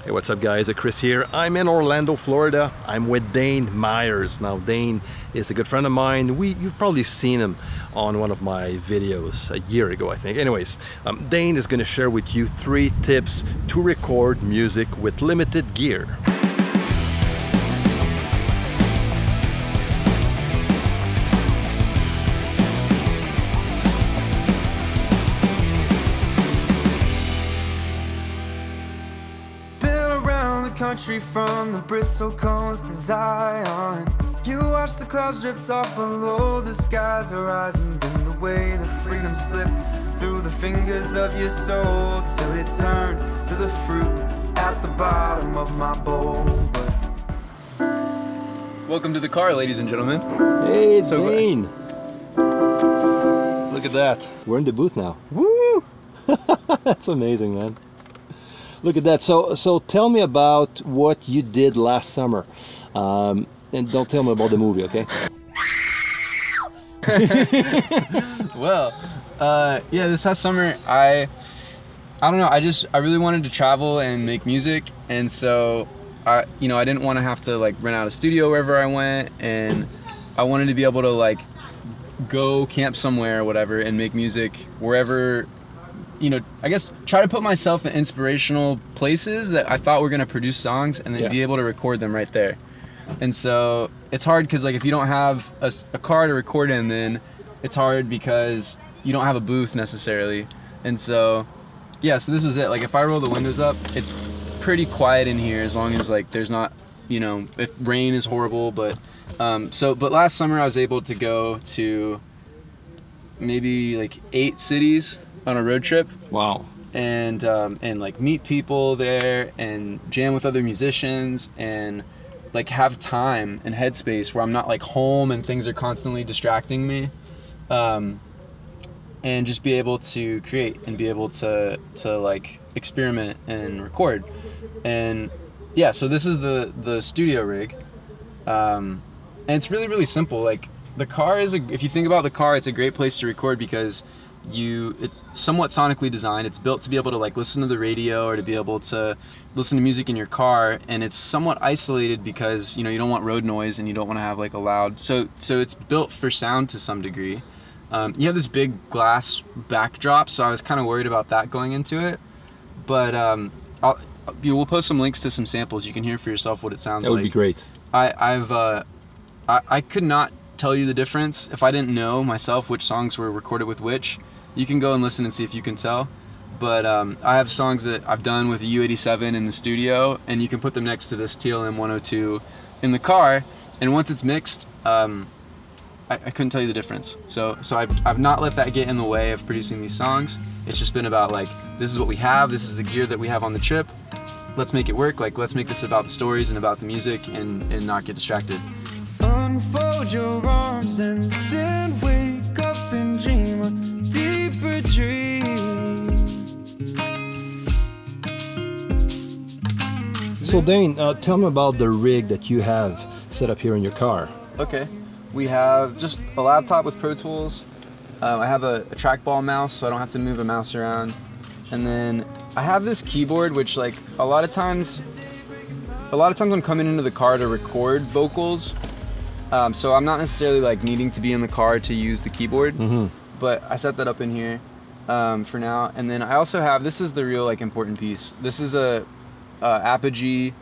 Hey, what's up guys, Chris here. I'm in Orlando, Florida. I'm with Dane Myers. Now Dane is a good friend of mine. You've probably seen him on one of my videos a year ago, I think. Anyways, Dane is going to share with you 3 tips to record music with limited gear. Country from the Bristol cones to Zion. You watch the clouds drift off below the skies horizon. Been the way the freedom slipped through the fingers of your soul till it turned to the fruit at the bottom of my bowl. Welcome to the car, ladies and gentlemen. Hey, it's Dane. Look at that. We're in the booth now. Woo! That's amazing, man. Look at that. So tell me about what you did last summer, and don't tell me about the movie, okay? Well, yeah, this past summer I don't know. I really wanted to travel and make music, and so I didn't want to have to like rent out a studio wherever I went, and I wanted to be able to like go camp somewhere or whatever and make music wherever. I guess try to put myself in inspirational places that I thought were gonna produce songs, and then be able to record them right there. And so it's hard because like if you don't have a car to record in, then it's hard because you don't have a booth necessarily. And so yeah, so this was it. Like if I roll the windows up, it's pretty quiet in here as long as like there's not, if rain is horrible. But but last summer I was able to go to maybe like 8 cities on a road trip. Wow. And like meet people there and jam with other musicians and like have time and headspace where I'm not like home and things are constantly distracting me, and just be able to create and be able to like experiment and record. And yeah, so this is the studio rig, and it's really simple. Like the car is if you think about the car, it's a great place to record because it's somewhat sonically designed. It's built to be able to like listen to the radio or to be able to listen to music in your car, and it's somewhat isolated because you don't want road noise and you don't want to have like a loud, so it's built for sound to some degree. You have this big glass backdrop, so I was kind of worried about that going into it, but we'll post some links to some samples. You can hear for yourself what it sounds like. That would be great. I could not tell you the difference if I didn't know myself which songs were recorded with which. You can go and listen and see if you can tell. But I have songs that I've done with a U87 in the studio, and you can put them next to this TLM 102 in the car, and once it's mixed, I couldn't tell you the difference. So I've not let that get in the way of producing these songs. It's just been about like, this is what we have, this is the gear that we have on the trip, let's make it work. Like let's make this about the stories and about the music and not get distracted. Unfold your arms and then wake up and dream a deeper dream. So Dane, tell me about the rig that you have set up here in your car. Okay, we have just a laptop with Pro Tools. I have a trackball mouse, so I don't have to move a mouse around. And then I have this keyboard, which like a lot of times I'm coming into the car to record vocals. So I'm not necessarily like needing to be in the car to use the keyboard, but I set that up in here for now. And then I also have, this is the real like important piece. This is a Apogee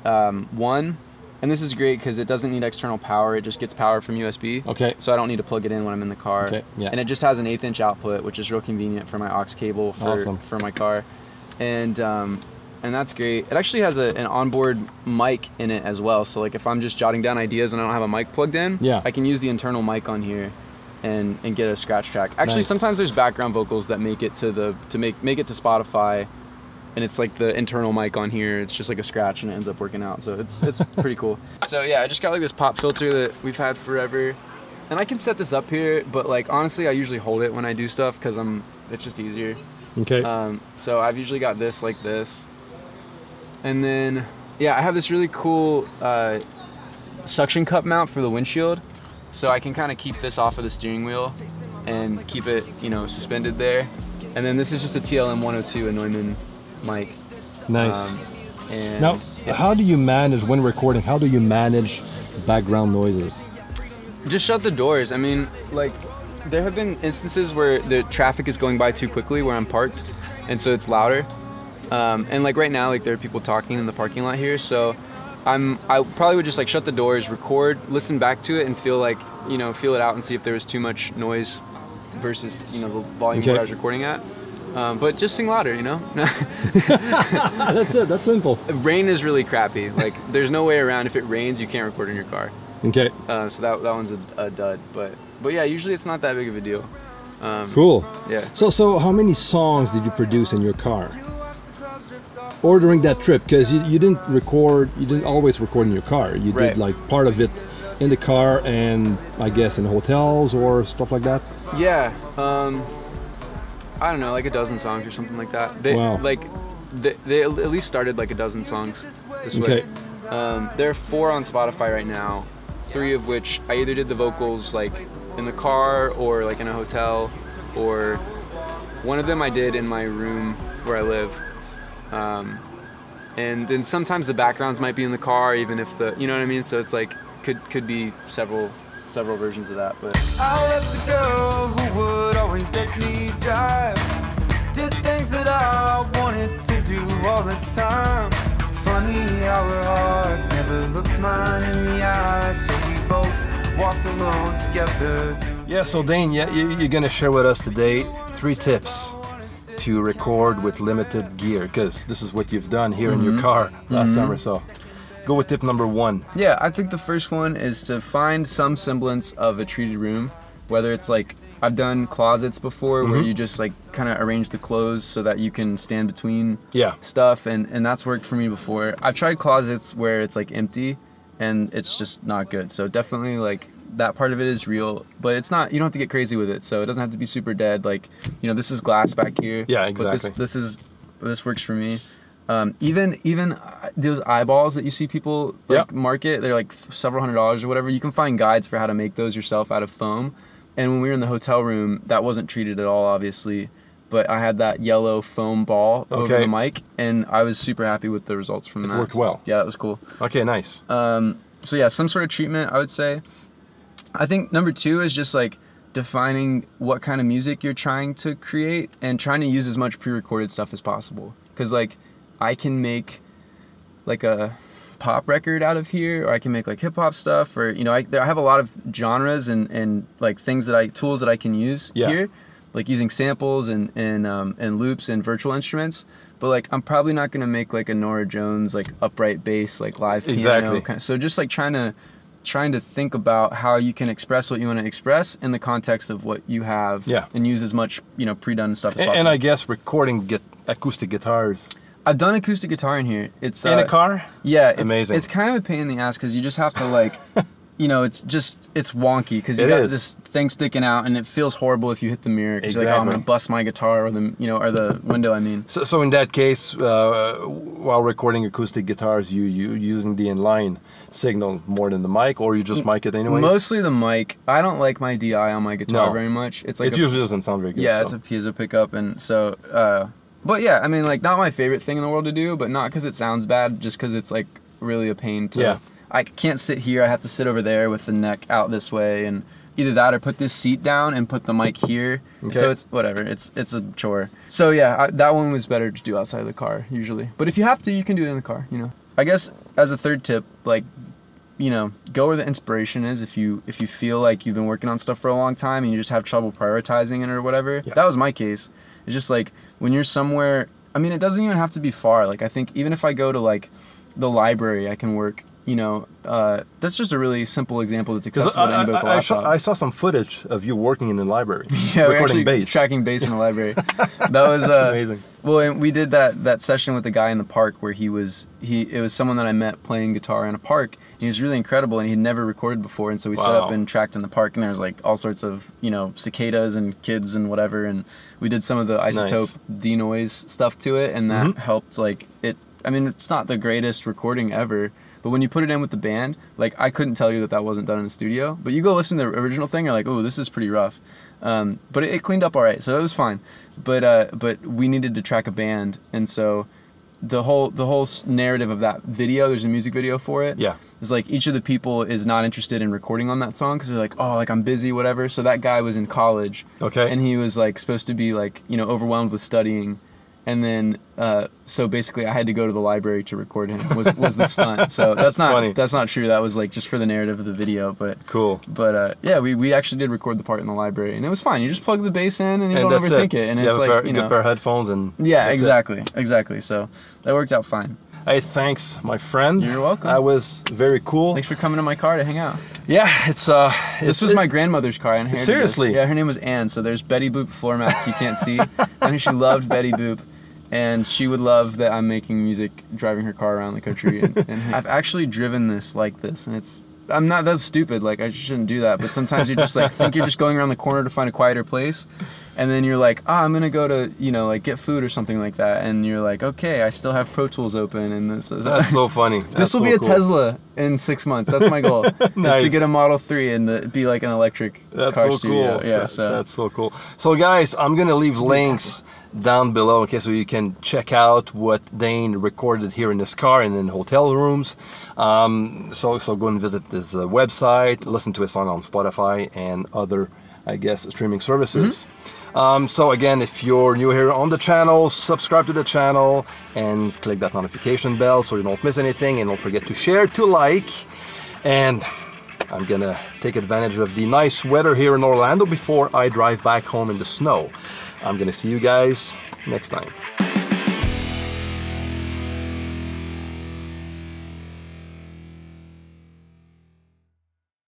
1, and this is great because it doesn't need external power. It just gets power from USB. Okay. So I don't need to plug it in when I'm in the car. Okay. Yeah. And it just has an 1/8 inch output, which is real convenient for my aux cable for my car. And that's great. It actually has an onboard mic in it as well. So like if I'm just jotting down ideas and I don't have a mic plugged in, I can use the internal mic on here and get a scratch track. Actually, sometimes there's background vocals that make it to make it to Spotify, and it's like the internal mic on here. It's just like a scratch and it ends up working out. So it's pretty cool. So yeah, I just got like this pop filter that we've had forever. And I can set this up here, but like honestly, I usually hold it when I do stuff because it's just easier. Okay. So I've usually got this like this. And then, yeah, I have this really cool suction cup mount for the windshield. So I can kind of keep this off of the steering wheel and keep it, suspended there. And then this is just a TLM 102, a Neumann mic. Nice. And Now, how do you manage when recording? How do you manage background noises? just shut the doors. I mean, like, there have been instances where the traffic is going by too quickly where I'm parked, and so it's louder. And like right now, like there are people talking in the parking lot here, so I probably would just like shut the doors, record, listen back to it, and feel like, you know, feel it out and see if there was too much noise versus, you know, the volume Okay. that I was recording at. But just sing louder, you know? That's it, that's simple. Rain is really crappy. Like, there's no way around. If it rains, you can't record in your car. Okay, So that one's a dud. But yeah, usually it's not that big of a deal. cool. Yeah. So how many songs did you produce in your car? Or during that trip? Because you didn't always record in your car. You Right. did like part of it in the car and I guess in hotels or stuff like that? Yeah. I don't know, like a dozen songs or something like that. Wow. They at least started like a dozen songs this Okay. way. There are 4 on Spotify right now, 3 of which I either did the vocals like in the car or like in a hotel, or one of them I did in my room where I live. And then sometimes the backgrounds might be in the car, even if you know what I mean? So it's like, could be several versions of that, but. I left a girl who would always let me drive. Did things that I wanted to do all the time. Funny how her heart never looked mine in the eye. So we both walked alone together. Yeah, so Dane, you're gonna share with us today 3 tips to record with limited gear, because this is what you've done here in your car last summer. So go with tip number 1. Yeah, I think the first one is to find some semblance of a treated room, whether it's like, I've done closets before where you just like kind of arrange the clothes so that you can stand between stuff, and that's worked for me before. I've tried closets where it's like empty and it's just not good. So definitely like that part of it is real, but it's not, you don't have to get crazy with it. So it doesn't have to be super dead. Like, you know, this is glass back here. Yeah, exactly. But this works for me. Even those eyeballs that you see people like market, they're like several $100s or whatever. You can find guides for how to make those yourself out of foam. And when we were in the hotel room, that wasn't treated at all, obviously. But I had that yellow foam ball over the mic, and I was super happy with the results from that. It worked well. Yeah, that was cool. Okay, nice. So yeah, some sort of treatment, I would say. I think number 2 is just like defining what kind of music you're trying to create and trying to use as much pre-recorded stuff as possible. Because like, I can make like a pop record out of here, or I can make like hip hop stuff, or, you know, I have a lot of genres and like tools that I can use here, like using samples and loops and virtual instruments. But like, I'm probably not gonna make like a Norah Jones like upright bass like live piano kind of, so just like trying to think about how you can express what you want to express in the context of what you have, and use as much, you know, pre-done stuff as possible. And I guess recording acoustic guitars. I've done acoustic guitar in here. It's in a car? Yeah, amazing. It's kind of a pain in the ass because you just have to like, you know, it's wonky because you got this thing sticking out, and it feels horrible if you hit the mirror because you're like, oh, I'm gonna bust my guitar or the window. I mean. So in that case, while recording acoustic guitars, you using the inline signal more than the mic, or you just mic it anyways? Mostly the mic. I don't like my DI on my guitar very much. It's like it usually doesn't sound very good. Yeah, it's a piezo pickup, and so. But yeah, I mean, like, not my favorite thing in the world to do, but not because it sounds bad, just because it's like really a pain to. I can't sit here. I have to sit over there with the neck out this way, and either that or put this seat down and put the mic here. So it's whatever. It's a chore. So yeah, that one was better to do outside of the car usually. But if you have to, you can do it in the car. You know. I guess as a third tip, like, you know, go where the inspiration is. If you feel like you've been working on stuff for a long time and you just have trouble prioritizing it or whatever, that was my case. It's just like when you're somewhere, I mean, it doesn't even have to be far. Like, I think even if I go to like the library, I can work, you know, that's just a really simple example that's accessible to anybody with a laptop. I saw some footage of you working in the library. Yeah, we're recording actually bass. tracking bass in the library. That was amazing. Well, and we did that session with the guy in the park where it was someone that I met playing guitar in a park. He was really incredible, and he'd never recorded before, and so we set up and tracked in the park, and there was like all sorts of, you know, cicadas and kids and whatever, and we did some of the isotope denoise stuff to it, and that helped like it. I mean, it's not the greatest recording ever, but when you put it in with the band, like, I couldn't tell you that wasn't done in the studio, but you go listen to the original thing, you're like, oh, this is pretty rough. But it cleaned up all right, so it was fine. But we needed to track a band, and so the whole narrative of that video, there's a music video for it. Yeah. It's like each of the people is not interested in recording on that song because they're like, oh, like I'm busy, whatever. So that guy was in college. Okay. And he was like supposed to be like, you know, overwhelmed with studying. And then, so basically I had to go to the library to record him was the stunt. So that's not true. That was like just for the narrative of the video, but cool. But yeah, we actually did record the part in the library and it was fine. You just plug the bass in and you don't overthink it. And you it's like, you know, pair of headphones and yeah, exactly. So that worked out fine. Hey, thanks, my friend. You're welcome. That was very cool. Thanks for coming to my car to hang out. Yeah, this was my grandmother's car. I inherited seriously? This. Yeah, her name was Anne. So there's Betty Boop floor mats you can't see. I mean, she loved Betty Boop. And she would love that I'm making music, driving her car around the country. And I've actually driven this like this, and I'm not that stupid, like I shouldn't do that, but sometimes you just like think you're just going around the corner to find a quieter place, and then you're like, I'm gonna go to, you know, like get food or something like that, and you're like, okay, I still have Pro Tools open, and this is... That's so funny. This will be a Tesla in 6 months. That's my goal. Nice. Is to get a Model 3 and be like an electric car studio. Cool. Yeah, so that's so cool. So guys, I'm gonna leave links down below, okay, so you can check out what Dane recorded here in this car and in hotel rooms. So go and visit his website, listen to his song on Spotify and other, I guess, streaming services. So again, if you're new here on the channel, subscribe to the channel and click that notification bell so you don't miss anything, and don't forget to share, to like, and I'm gonna take advantage of the nice weather here in Orlando before I drive back home in the snow. I'm gonna see you guys next time.